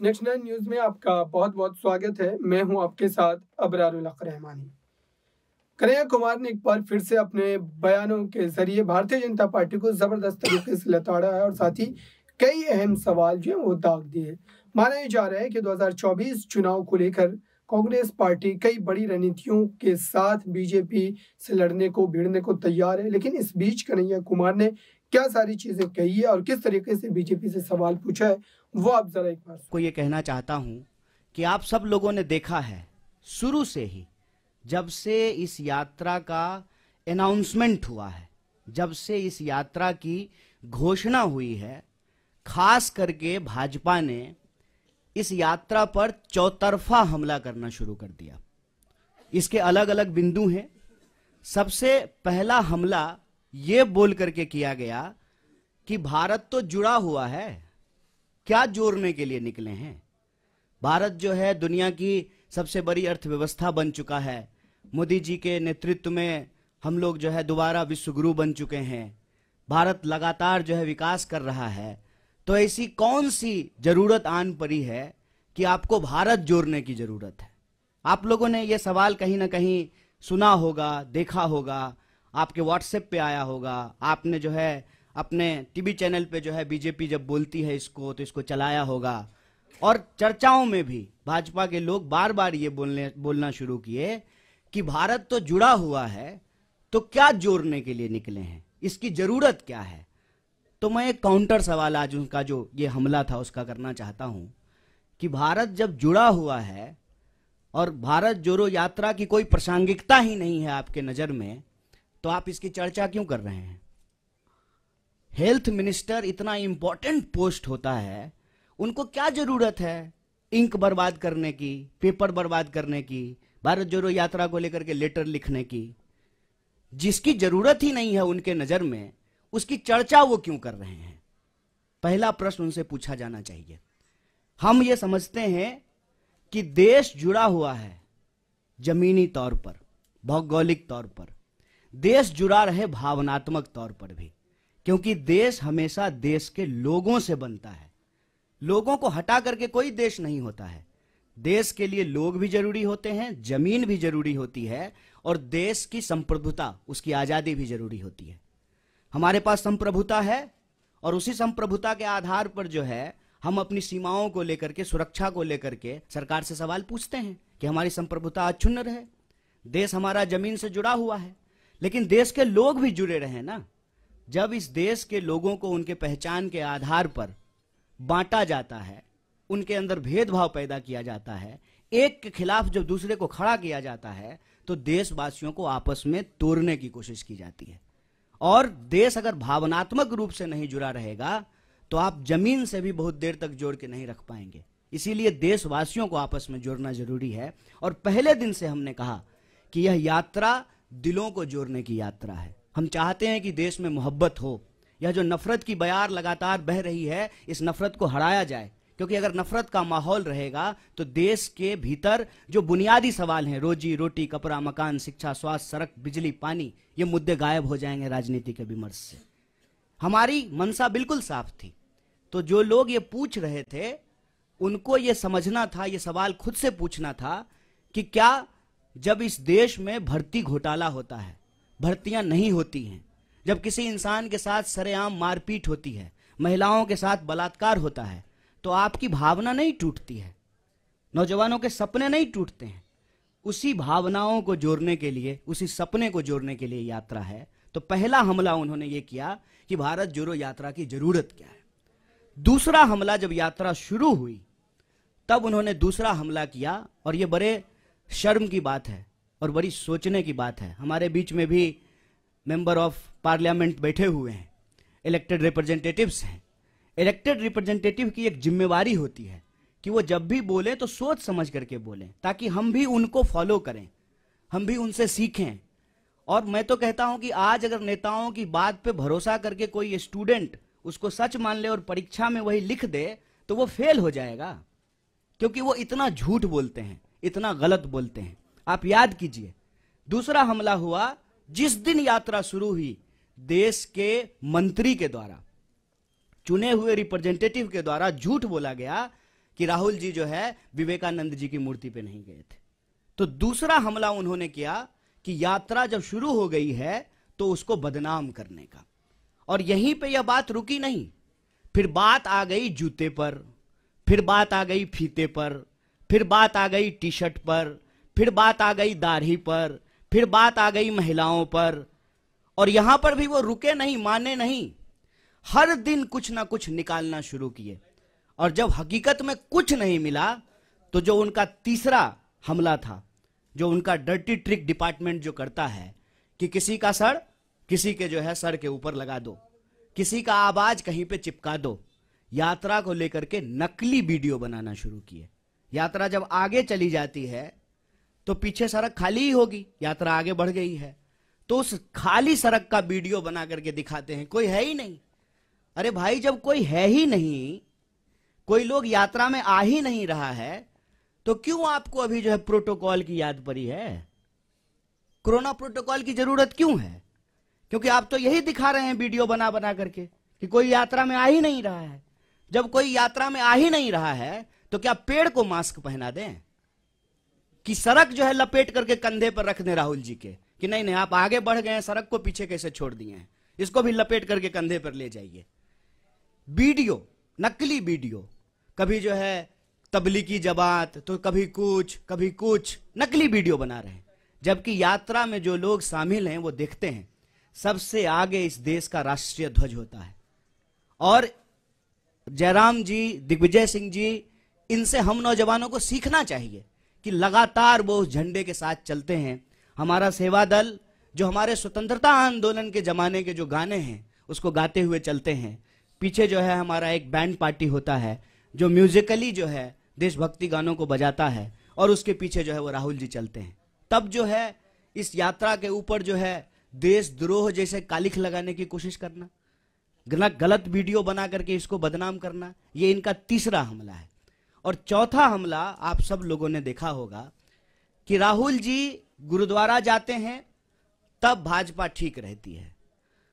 Next nine news में आपका बहुत बहुत स्वागत है। मैं हूं आपके साथ अबरारुल हक रहमानी। कन्हैया कुमार ने एक बार फिर से अपने बयानों के जरिए भारतीय जनता पार्टी को जबरदस्त तरीके से लताड़ा है और साथ ही कई अहम सवाल जो है वो दाग दिए हैं। माना यह जा रहा है कि 2024 चुनाव को लेकर कांग्रेस पार्टी कई बड़ी रणनीतियों के साथ बीजेपी से लड़ने को भिड़ने को तैयार है, लेकिन इस बीच कन्हैया कुमार ने क्या सारी चीजें कही है और किस तरीके से बीजेपी से सवाल पूछा है, वो आप जरा एक बार को ये कहना चाहता हूं कि आप सब लोगों ने देखा है शुरू से ही, जब से इस यात्रा का अनाउंसमेंट हुआ है, जब से इस यात्रा की घोषणा हुई है, खास करके भाजपा ने इस यात्रा पर चौतरफा हमला करना शुरू कर दिया। इसके अलग अलग बिंदु हैं। सबसे पहला हमला ये बोल करके किया गया कि भारत तो जुड़ा हुआ है, क्या जोड़ने के लिए निकले हैं। भारत जो है दुनिया की सबसे बड़ी अर्थव्यवस्था बन चुका है। मोदी जी के नेतृत्व में हम लोग जो है दोबारा विश्व गुरु बन चुके हैं। भारत लगातार जो है विकास कर रहा है। तो ऐसी कौन सी जरूरत आन पड़ी है कि आपको भारत जोड़ने की जरूरत है। आप लोगों ने यह सवाल कहीं ना कहीं सुना होगा, देखा होगा, आपके व्हाट्सएप पे आया होगा, आपने जो है अपने टीवी चैनल पे जो है बीजेपी जब बोलती है इसको तो इसको चलाया होगा। और चर्चाओं में भी भाजपा के लोग बार बार ये बोलना शुरू किए कि भारत तो जुड़ा हुआ है, तो क्या जोड़ने के लिए निकले हैं, इसकी जरूरत क्या है। तो मैं एक काउंटर सवाल आज उनका जो ये हमला था उसका करना चाहता हूं कि भारत जब जुड़ा हुआ है और भारत जोड़ो यात्रा की कोई प्रासंगिकता ही नहीं है आपके नजर में, तो आप इसकी चर्चा क्यों कर रहे हैं। हेल्थ मिनिस्टर इतना इंपॉर्टेंट पोस्ट होता है, उनको क्या जरूरत है इंक बर्बाद करने की, पेपर बर्बाद करने की, भारत जोड़ो यात्रा को लेकर के लेटर लिखने की। जिसकी जरूरत ही नहीं है उनके नजर में, उसकी चर्चा वो क्यों कर रहे हैं। पहला प्रश्न उनसे पूछा जाना चाहिए। हम ये समझते हैं कि देश जुड़ा हुआ है जमीनी तौर पर, भौगोलिक तौर पर, देश जुड़ा रहे भावनात्मक तौर पर भी, क्योंकि देश हमेशा देश के लोगों से बनता है। लोगों को हटा करके कोई देश नहीं होता है। देश के लिए लोग भी जरूरी होते हैं, जमीन भी जरूरी होती है, और देश की संप्रभुता, उसकी आजादी भी जरूरी होती है। हमारे पास संप्रभुता है और उसी संप्रभुता के आधार पर जो है हम अपनी सीमाओं को लेकर के, सुरक्षा को लेकर के सरकार से सवाल पूछते हैं कि हमारी संप्रभुता अक्षुण्ण रहे। देश हमारा जमीन से जुड़ा हुआ है, लेकिन देश के लोग भी जुड़े रहे ना। जब इस देश के लोगों को उनके पहचान के आधार पर बांटा जाता है, उनके अंदर भेदभाव पैदा किया जाता है, एक के खिलाफ जब दूसरे को खड़ा किया जाता है, तो देशवासियों को आपस में तोड़ने की कोशिश की जाती है। और देश अगर भावनात्मक रूप से नहीं जुड़ा रहेगा तो आप जमीन से भी बहुत देर तक जोड़ के नहीं रख पाएंगे। इसीलिए देशवासियों को आपस में जोड़ना जरूरी है। और पहले दिन से हमने कहा कि यह यात्रा दिलों को जोड़ने की यात्रा है। हम चाहते हैं कि देश में मोहब्बत हो। यह जो नफरत की बयार लगातार बह रही है, इस नफरत को हराया जाए, क्योंकि अगर नफरत का माहौल रहेगा तो देश के भीतर जो बुनियादी सवाल हैं, रोजी रोटी, कपड़ा, मकान, शिक्षा, स्वास्थ्य, सड़क, बिजली, पानी, ये मुद्दे गायब हो जाएंगे राजनीति के विमर्श से। हमारी मंशा बिल्कुल साफ थी। तो जो लोग ये पूछ रहे थे उनको ये समझना था, ये सवाल खुद से पूछना था कि क्या जब इस देश में भर्ती घोटाला होता है, भर्तियां नहीं होती हैं, जब किसी इंसान के साथ सरेआम मारपीट होती है, महिलाओं के साथ बलात्कार होता है, तो आपकी भावना नहीं टूटती है, नौजवानों के सपने नहीं टूटते हैं। उसी भावनाओं को जोड़ने के लिए, उसी सपने को जोड़ने के लिए यात्रा है। तो पहला हमला उन्होंने ये किया कि भारत जोड़ो यात्रा की जरूरत क्या है। दूसरा हमला जब यात्रा शुरू हुई तब उन्होंने दूसरा हमला किया, और ये बड़े शर्म की बात है और बड़ी सोचने की बात है। हमारे बीच में भी मेंबर ऑफ पार्लियामेंट बैठे हुए हैं, इलेक्टेड रिप्रेजेंटेटिव्स हैं। इलेक्टेड रिप्रेजेंटेटिव की एक जिम्मेवारी होती है कि वो जब भी बोले तो सोच समझ करके बोलें, ताकि हम भी उनको फॉलो करें, हम भी उनसे सीखें। और मैं तो कहता हूं कि आज अगर नेताओं की बात पे भरोसा करके कोई स्टूडेंट उसको सच मान ले और परीक्षा में वही लिख दे तो वो फेल हो जाएगा, क्योंकि वो इतना झूठ बोलते हैं, इतना गलत बोलते हैं। आप याद कीजिए, दूसरा हमला हुआ जिस दिन यात्रा शुरू हुई, देश के मंत्री के द्वारा, चुने हुए रिप्रेजेंटेटिव के द्वारा झूठ बोला गया कि राहुल जी जो है विवेकानंद जी की मूर्ति पे नहीं गए थे। तो दूसरा हमला उन्होंने किया कि यात्रा जब शुरू हो गई है तो उसको बदनाम करने का। और यहीं पे यह बात रुकी नहीं, फिर बात आ गई जूते पर, फिर बात आ गई फीते पर, फिर बात आ गई टी शर्ट पर, फिर बात आ गई दाढ़ी पर, फिर बात आ गई महिलाओं पर। और यहां पर भी वो रुके नहीं, माने नहीं, हर दिन कुछ ना कुछ निकालना शुरू किए। और जब हकीकत में कुछ नहीं मिला तो जो उनका तीसरा हमला था, जो उनका डर्टी ट्रिक डिपार्टमेंट जो करता है कि किसी का सर किसी के जो है सर के ऊपर लगा दो, किसी का आवाज कहीं पे चिपका दो, यात्रा को लेकर के नकली वीडियो बनाना शुरू किए। यात्रा जब आगे चली जाती है तो पीछे सड़क खाली ही होगी, यात्रा आगे बढ़ गई है तो उस खाली सड़क का वीडियो बना करके दिखाते हैं, कोई है ही नहीं। अरे भाई, जब कोई है ही नहीं, कोई लोग यात्रा में आ ही नहीं रहा है, तो क्यों आपको अभी जो है प्रोटोकॉल की याद पड़ी है? कोरोना प्रोटोकॉल की जरूरत क्यों है? क्योंकि आप तो यही दिखा रहे हैं वीडियो बना बना करके कि कोई यात्रा में आ ही नहीं रहा है। जब कोई यात्रा में आ ही नहीं रहा है तो क्या पेड़ को मास्क पहना दें कि सड़क जो है लपेट करके कंधे पर रख दें राहुल जी के कि नहीं नहीं आप आगे बढ़ गए हैं, सड़क को पीछे कैसे छोड़ दिए हैं, इसको भी लपेट करके कंधे पर ले जाइए। वीडियो, नकली वीडियो, कभी जो है तबलीगी जमात तो कभी कुछ नकली वीडियो बना रहे हैं। जबकि यात्रा में जो लोग शामिल हैं वो देखते हैं सबसे आगे इस देश का राष्ट्रीय ध्वज होता है। और जयराम जी, दिग्विजय सिंह जी, इनसे हम नौजवानों को सीखना चाहिए कि लगातार वो उस झंडे के साथ चलते हैं। हमारा सेवा दल जो हमारे स्वतंत्रता आंदोलन के जमाने के जो गाने हैं उसको गाते हुए चलते हैं। पीछे जो है हमारा एक बैंड पार्टी होता है जो म्यूजिकली जो है देशभक्ति गानों को बजाता है और उसके पीछे जो है वो राहुल जी चलते हैं। तब जो है इस यात्रा के ऊपर जो है देशद्रोह जैसे कालिख लगाने की कोशिश करना, गलत वीडियो बना करके इसको बदनाम करना, ये इनका तीसरा हमला है। और चौथा हमला आप सब लोगों ने देखा होगा कि राहुल जी गुरुद्वारा जाते हैं तब भाजपा ठीक रहती है,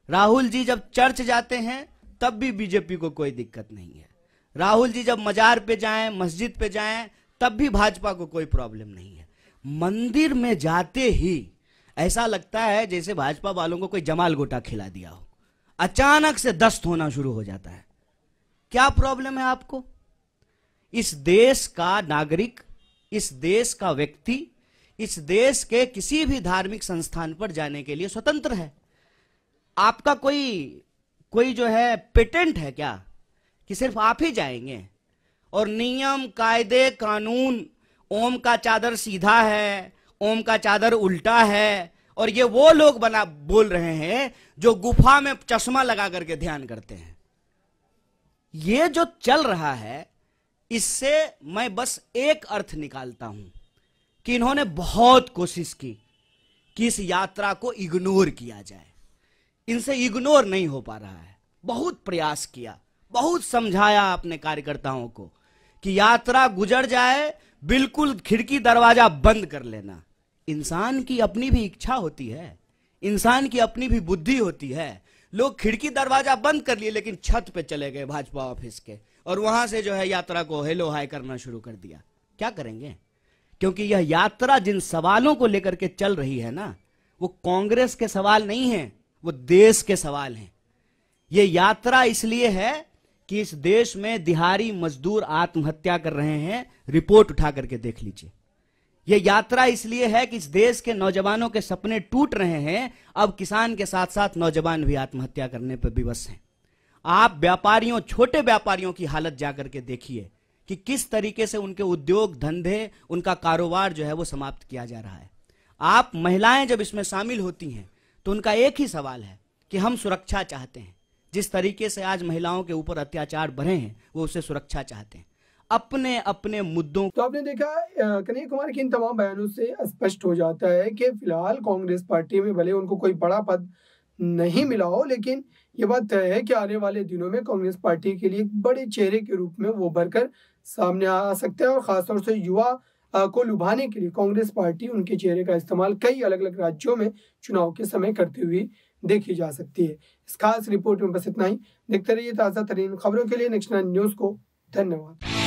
राहुल जी जब चर्च जाते हैं तब भी बीजेपी को कोई दिक्कत नहीं है, राहुल जी जब मजार पे जाएं, मस्जिद पे जाएं तब भी भाजपा को कोई प्रॉब्लम नहीं है। मंदिर में जाते ही ऐसा लगता है जैसे भाजपा वालों को कोई जमाल गोटा खिला दिया हो, अचानक से दस्त होना शुरू हो जाता है। क्या प्रॉब्लम है आपको? इस देश का नागरिक, इस देश का व्यक्ति, इस देश के किसी भी धार्मिक संस्थान पर जाने के लिए स्वतंत्र है। आपका कोई जो है पेटेंट है क्या कि सिर्फ आप ही जाएंगे? और नियम, कायदे, कानून, ओम का चादर सीधा है, ओम का चादर उल्टा है, और ये वो लोग बोल रहे हैं जो गुफा में चश्मा लगा करके ध्यान करते हैं। ये जो चल रहा है इससे मैं बस एक अर्थ निकालता हूं कि इन्होंने बहुत कोशिश की कि इस यात्रा को इग्नोर किया जाए। इनसे इग्नोर नहीं हो पा रहा है। बहुत प्रयास किया, बहुत समझाया अपने कार्यकर्ताओं को कि यात्रा गुजर जाए, बिल्कुल खिड़की दरवाजा बंद कर लेना। इंसान की अपनी भी इच्छा होती है, इंसान की अपनी भी बुद्धि होती है। लोग खिड़की दरवाजा बंद कर लिए लेकिन छत पे चले गए भाजपा ऑफिस के और वहां से जो है यात्रा को हेलो हाय करना शुरू कर दिया। क्या करेंगे? क्योंकि यह यात्रा जिन सवालों को लेकर के चल रही है ना, वो कांग्रेस के सवाल नहीं है, वो देश के सवाल हैं। ये यात्रा इसलिए है कि इस देश में दिहाड़ी मजदूर आत्महत्या कर रहे हैं, रिपोर्ट उठा करके देख लीजिए। यह यात्रा इसलिए है कि इस देश के नौजवानों के सपने टूट रहे हैं। अब किसान के साथ साथ नौजवान भी आत्महत्या करने पर विवश हैं। आप व्यापारियों, छोटे व्यापारियों की हालत जाकर के देखिए कि किस तरीके से उनके उद्योग धंधे, उनका कारोबार जो है वो समाप्त किया जा रहा है। आप महिलाएं जब इसमें शामिल होती हैं तो उनका एक ही सवाल है कि हम सुरक्षा चाहते हैं। जिस तरीके से आज महिलाओं के ऊपर अत्याचार बढ़े हैं वो उससे सुरक्षा चाहते हैं, अपने अपने मुद्दों। तो आपने देखा कन्हैया कुमार के इन तमाम बयानों से स्पष्ट हो जाता है कि फिलहाल कांग्रेस पार्टी में भले उनको कोई बड़ा पद नहीं मिला हो, लेकिन ये बात तय है कि आने वाले दिनों में कांग्रेस पार्टी के लिए एक बड़े चेहरे के रूप में वो भरकर सामने आ सकते हैं। और खासतौर से युवा को लुभाने के लिए कांग्रेस पार्टी उनके चेहरे का इस्तेमाल कई अलग अलग राज्यों में चुनाव के समय करते हुए देखी जा सकती है। इस खास रिपोर्ट में बस इतना ही। देखते रहिए ताज़ा तरीन खबरों के लिए नेक्स्ट 9 न्यूज़ को। धन्यवाद।